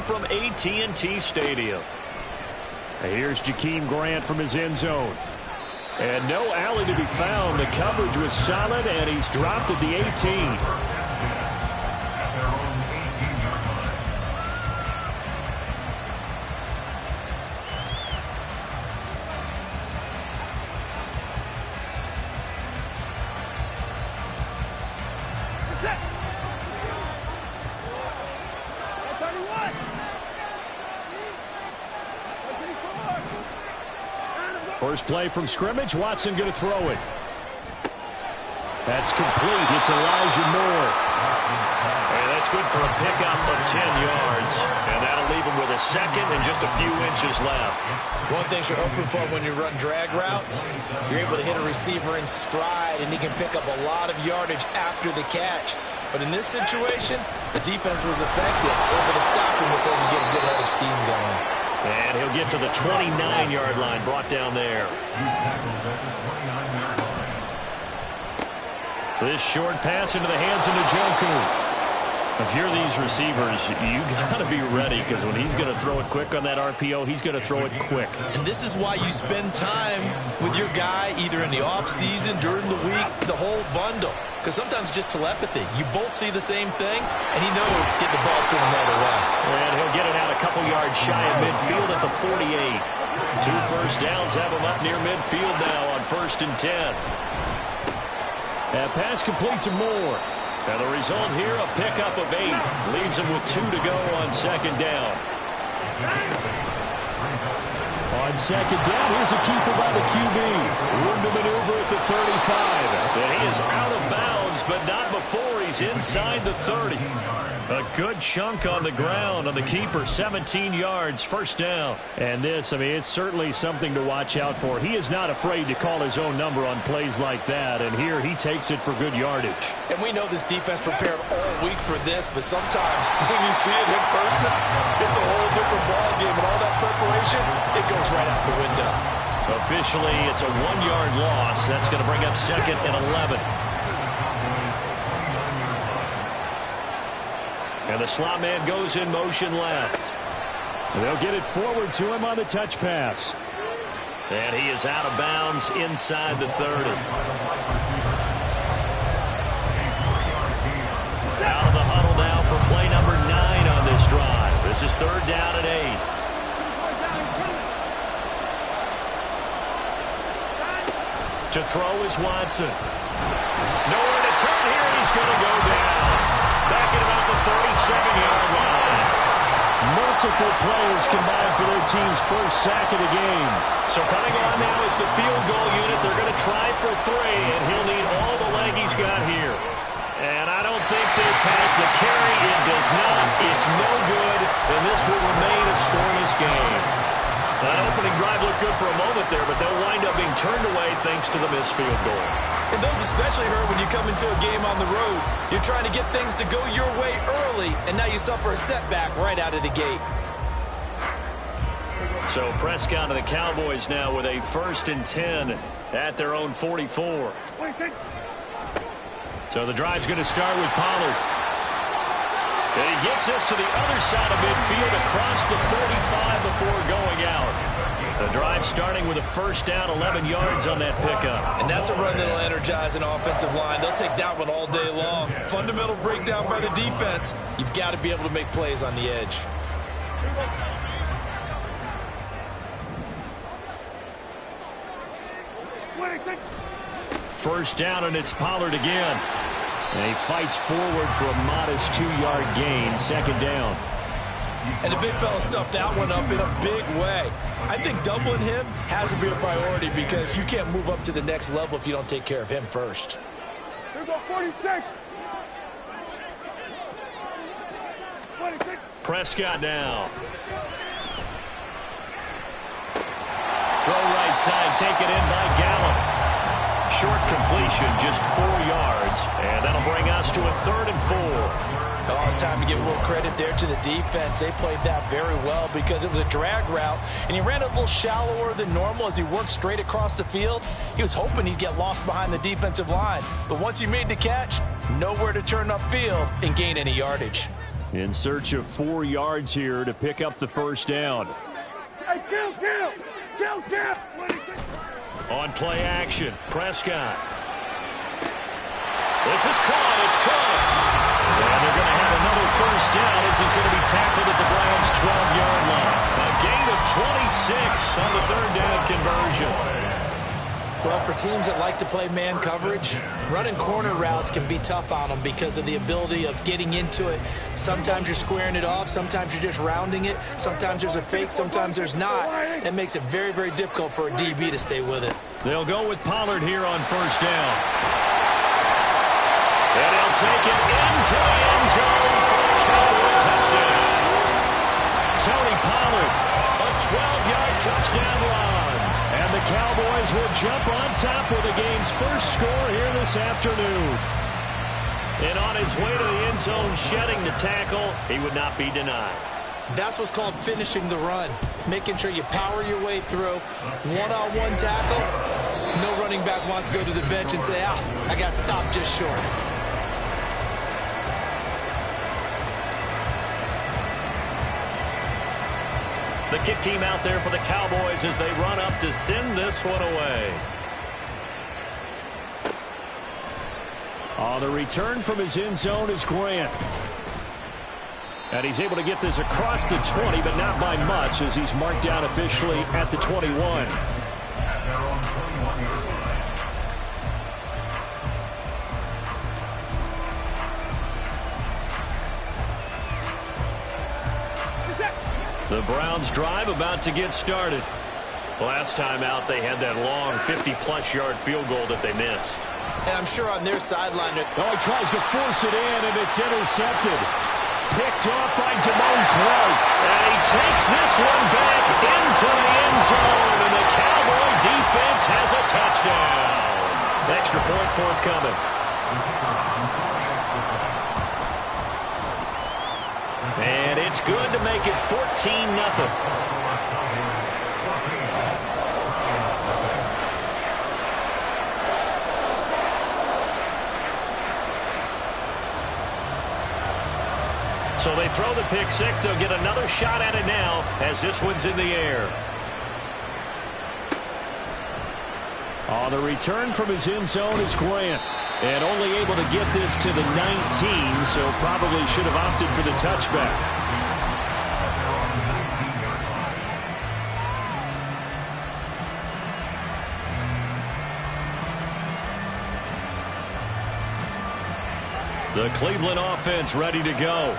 live from AT&T Stadium. Here's Jakeem Grant from his end zone. And no alley to be found. The coverage was solid, and he's dropped at the 18. First play from scrimmage. Watson going to throw it. That's complete. It's Elijah Moore. And that's good for a pickup of 10 yards. And that'll leave him with a second and just a few inches left. One thing you're hoping for when you run drag routes, you're able to hit a receiver in stride, and he can pick up a lot of yardage after the catch. But in this situation, the defense was effective, able to stop him before he get a good head of steam going. And he'll get to the 29-yard line, brought down there. This short pass into the hands of Njoku. If you're these receivers, you got to be ready, because when he's going to throw it quick on that RPO, he's going to throw it quick. And this is why you spend time with your guy, either in the offseason, during the week, the whole bundle. Because sometimes it's just telepathy. You both see the same thing, and he knows get the ball to him right away. And he'll get it out a couple yards shy of midfield at the 48. 2 first downs have him up near midfield now on 1st and 10. That pass complete to Moore. And the result here, a pickup of 8. Leaves him with 2 to go on 2nd down. On 2nd down, here's a keeper by the QB. Room to maneuver at the 35. And he is out of bounds, but not before he's inside the 30. A good chunk on the ground on the keeper. 17 yards, 1st down. And this, I mean, it's certainly something to watch out for. He is not afraid to call his own number on plays like that. And here he takes it for good yardage. And we know this defense prepared all week for this, but sometimes when you see it in person, it's a whole different ballgame. And all that preparation, it goes right out the window. Officially, it's a 1-yard loss. That's going to bring up 2nd and 11. And the slot man goes in motion left. And they'll get it forward to him on the touch pass. And he is out of bounds inside the 30. Out of the huddle now for play number 9 on this drive. This is 3rd down and 8. To throw is Watson. Nowhere to turn here, and he's going to go down. Back at about the 37-yard line. Multiple players combined for their team's first sack of the game. So coming on now is the field goal unit. They're going to try for 3, and he'll need all the leg he's got here. And I don't think this has the carry. It does not. It's no good, and this will remain a scoreless game. That opening drive looked good for a moment there, but they'll wind up being turned away thanks to the missed field goal. And those especially hurt when you come into a game on the road. You're trying to get things to go your way early, and now you suffer a setback right out of the gate. So Prescott and the Cowboys now with a 1st and 10 at their own 44. So the drive's going to start with Pollard. And he gets us to the other side of midfield across the 45 before going out. The drive starting with a 1st down, 11 yards on that pickup. And that's a run that'll energize an offensive line. They'll take that one all day long. Fundamental breakdown by the defense. You've got to be able to make plays on the edge. First down, and it's Pollard again. And he fights forward for a modest 2-yard gain. 2nd down. And the big fella stuffed that one up in a big way. I think doubling him has to be a priority, because you can't move up to the next level if you don't take care of him first. Here go 46. Prescott now. Throw right side, taken in by Gallup. Short completion, just 4 yards. And that'll bring us to a 3rd and 4. Oh, it's time to give a little credit there to the defense. They played that very well, because it was a drag route, and he ran a little shallower than normal as he worked straight across the field. He was hoping he'd get lost behind the defensive line. But once he made the catch, nowhere to turn upfield and gain any yardage. In search of 4 yards here to pick up the first down. Hey, kill! On play action, Prescott. This is caught. It's Cooks. And they're going to have another first down as he's going to be tackled at the Browns' 12-yard line. A gain of 26 on the third down conversion. Well, for teams that like to play man coverage, running corner routes can be tough on them because of the ability of getting into it. Sometimes you're squaring it off. Sometimes you're just rounding it. Sometimes there's a fake. Sometimes there's not. That makes it very, very difficult for a DB to stay with it. They'll go with Pollard here on first down. And he'll take it into the end zone for a Cowboy touchdown. Tony Pollard, a 12-yard touchdown run. And the Cowboys will jump on top with the game's first score here this afternoon. And on his way to the end zone, shedding the tackle, he would not be denied. That's what's called finishing the run. Making sure you power your way through. One-on-one tackle. No running back wants to go to the bench and say, I got stopped just short. The kick team out there for the Cowboys as they run up to send this one away. On the return from his end zone is Grant. And he's able to get this across the 20, but not by much as he's marked down officially at the 21. The Browns drive about to get started. Last time out, they had that long 50-plus yard field goal that they missed. And I'm sure on their sideline... He tries to force it in, and it's intercepted. Picked off by Damone Clark. And he takes this one back into the end zone, and the Cowboy defense has a touchdown. Extra point forthcoming. And it's good to make it 14-0. So they throw the pick six. They'll get another shot at it now as this one's in the air. On the return from his end zone is Grant. And only able to get this to the 19, so probably should have opted for the touchback. The Cleveland offense ready to go.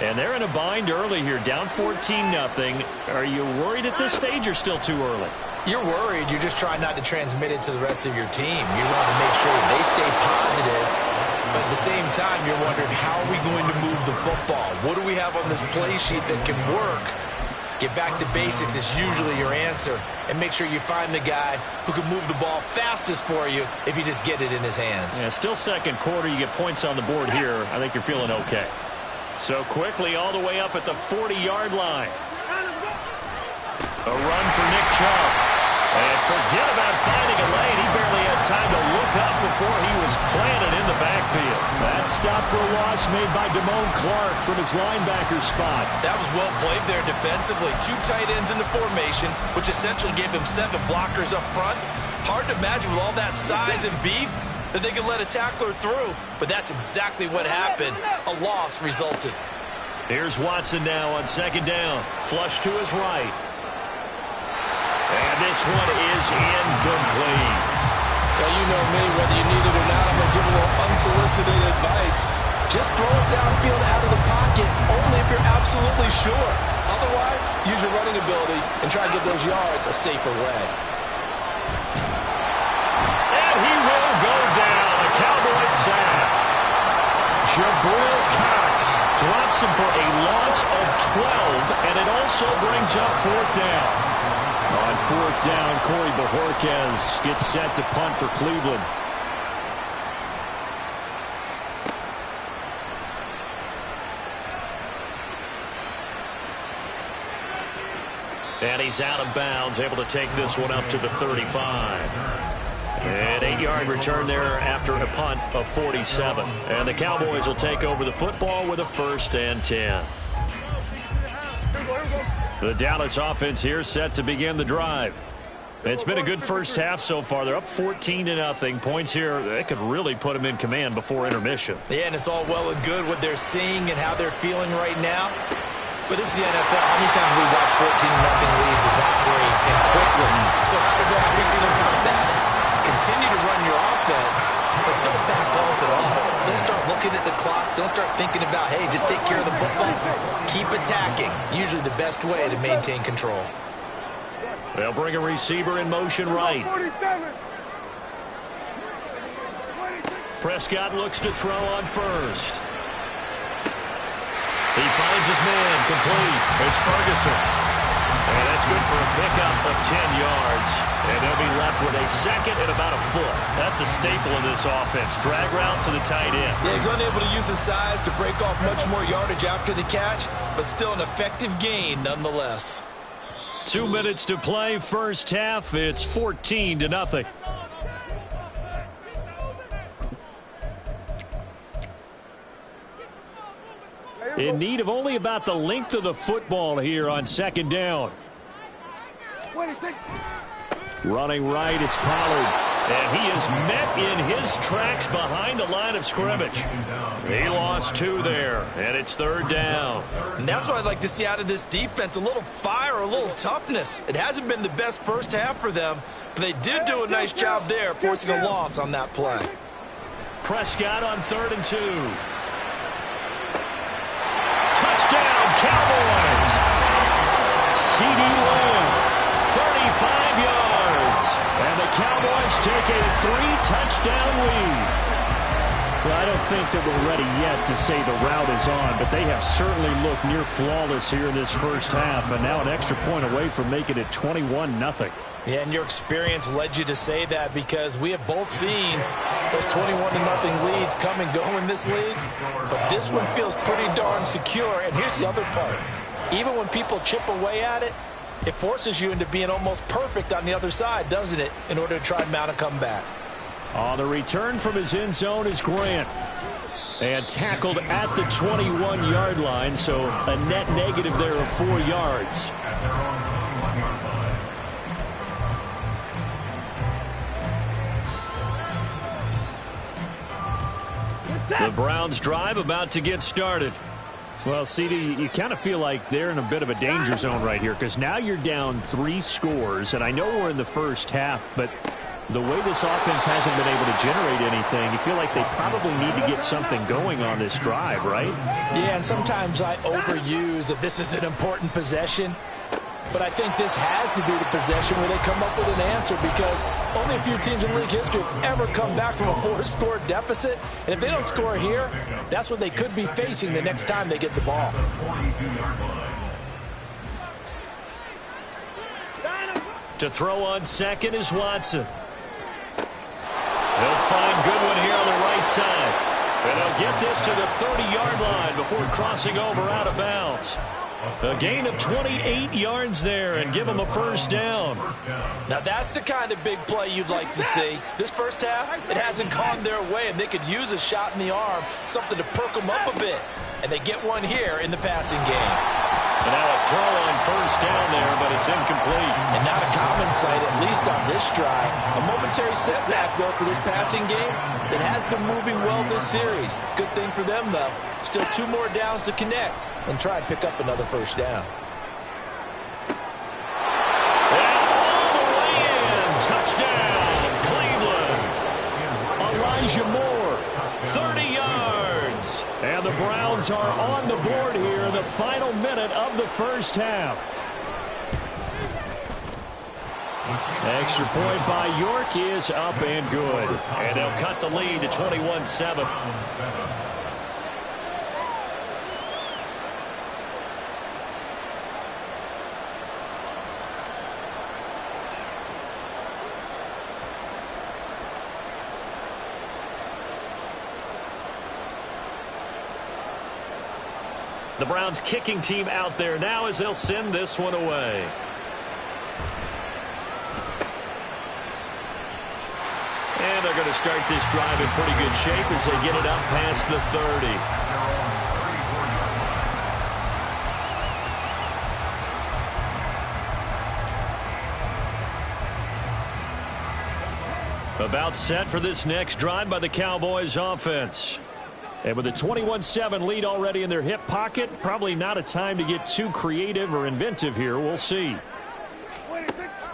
And they're in a bind early here, down 14-0. Are you worried at this stage or still too early? You're worried. You're just trying not to transmit it to the rest of your team. You want to make sure that they stay positive. But at the same time, you're wondering, how are we going to move the football? What do we have on this play sheet that can work? Get back to basics is usually your answer. And make sure you find the guy who can move the ball fastest for you if you just get it in his hands. Yeah, still second quarter. You get points on the board here. I think you're feeling okay. So quickly all the way up at the 40-yard line. A run for Nick Chubb. And forget about finding a lane. He barely had time to look up before he was planted in the backfield. That stop for a loss made by Damone Clark from his linebacker spot. That was well played there defensively. 2 tight ends in the formation, which essentially gave them 7 blockers up front. Hard to imagine with all that size and beef that they could let a tackler through. But that's exactly what happened. A loss resulted. Here's Watson now on second down. Flush to his right. And this one is incomplete. Well, you know me, whether you need it or not, I'm going to give a little unsolicited advice. Just throw it downfield out of the pocket, only if you're absolutely sure. Otherwise, use your running ability and try to get those yards a safer way. And he will go down. A Cowboy sack. Jabril Cox Drops him for a loss of 12, and it also brings up fourth down. On fourth down, Corey Bojorquez gets set to punt for Cleveland. And he's out of bounds, able to take this one up to the 35. An 8-yard return there after a punt of 47. And the Cowboys will take over the football with a 1st and 10. The Dallas offense here set to begin the drive. It's been a good first half so far. They're up 14-0. Points here, they could really put them in command before intermission. Yeah, and it's all well and good what they're seeing and how they're feeling right now. But this is the NFL. How many times we watch 14-0 leads evaporate and quickly? So have we seen them combat it? Continue to run your offense, but don't back off at all. Don't start looking at the clock. Don't start thinking about, hey, just take care of the football. Keep attacking. Usually the best way to maintain control. They'll bring a receiver in motion right. Prescott looks to throw on first. He finds his man complete. It's Ferguson. And that's good for a pickup of 10 yards. And they'll be left with a 2nd and about a foot. That's a staple in this offense. Drag route to the tight end. Yeah, he's unable to use his size to break off much more yardage after the catch, but still an effective gain nonetheless. 2 minutes to play, first half. It's 14-0. In need of only about the length of the football here on 2nd down. Running right, it's Pollard. And he is met in his tracks behind the line of scrimmage. He lost 2 there, and it's 3rd down. And that's what I'd like to see out of this defense, a little fire, a little toughness. It hasn't been the best first half for them, but they did do a nice job there, forcing a loss on that play. Prescott on 3rd and 2. Touchdown, Cowboys! C.D. Lamb, 35 yards. And the Cowboys take a 3-touchdown lead. Well, I don't think that we're ready yet to say the route is on, but they have certainly looked near flawless here in this first half, and now an extra point away from making it 21-0. Yeah, and your experience led you to say that because we have both seen those 21-0 leads come and go in this league, but this one feels pretty darn secure. And here's the other part. Even when people chip away at it, it forces you into being almost perfect on the other side, doesn't it, in order to try and mount a comeback. On the return from his end zone is Grant. And tackled at the 21-yard line, so a net negative there of 4 yards. The Browns drive about to get started. Well, CD, you kind of feel like they're in a bit of a danger zone right here because now you're down 3 scores, and I know we're in the first half, but the way this offense hasn't been able to generate anything, you feel like they probably need to get something going on this drive, right? Yeah, and sometimes I overuse that this is an important possession, but I think this has to be the possession where they come up with an answer because only a few teams in league history have ever come back from a 4-score deficit. And if they don't score here, that's what they could be facing the next time they get the ball. To throw on second is Watson. They'll find Goodwin here on the right side. And they'll get this to the 30-yard line before crossing over out of bounds. A gain of 28 yards there and give them a first down. Now that's the kind of big play you'd like to see. This first half, it hasn't gone their way, and they could use a shot in the arm, something to perk them up a bit. And they get one here in the passing game. And now a throw on first down there, but it's incomplete. And not a common sight, at least on this drive. A momentary setback, though, for this passing game that has been moving well this series. Good thing for them, though. Still 2 more downs to connect and try and pick up another first down. And all the way in. Touchdown, Cleveland. Elijah Moore, 30 yards. And the Browns are on the board here in the final minute of the first half. Extra point by York is up and good. And they'll cut the lead to 21-7. The Browns kicking team out there now as they'll send this one away. And they're going to start this drive in pretty good shape as they get it up past the 30. About set for this next drive by the Cowboys offense. And with a 21-7 lead already in their hip pocket, probably not a time to get too creative or inventive here. We'll see.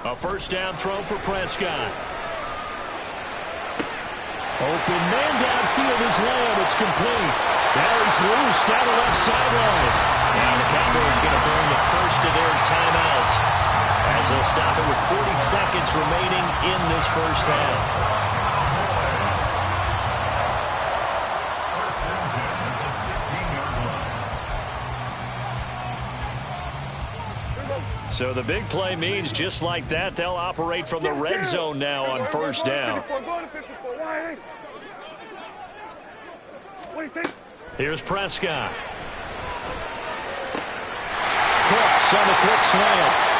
A first down throw for Prescott. Open man downfield is Lamb. It's complete. Now he's loose down the left sideline. Now the Cowboys going to burn the first of their timeouts as they'll stop it with 40 seconds remaining in this first half. So the big play means just like that, they'll operate from the red zone now on first down. Here's Prescott. Cooks on the quick slant.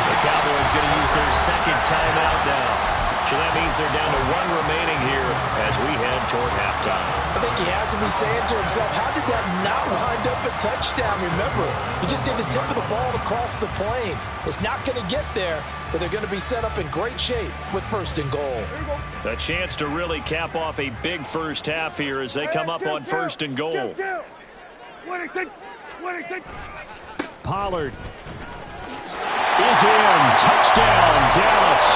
The Cowboys going to use their second timeout now. So that means they're down to one remaining here as we head toward halftime. I think he has to be saying to himself, how did that not wind up a touchdown? Remember, he just did the tip of the ball across the plane. It's not going to get there, but they're going to be set up in great shape with first and goal. A chance to really cap off a big first half here as they come up on first and goal. Pollard is in. Touchdown, Dallas.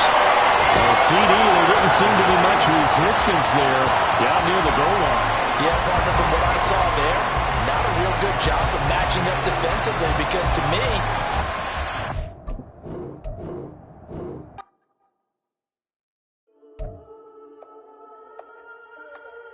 Well, CD, there didn't seem to be much resistance there down near the goal line. Yeah, partner, from what I saw there, not a real good job of matching up defensively because to me,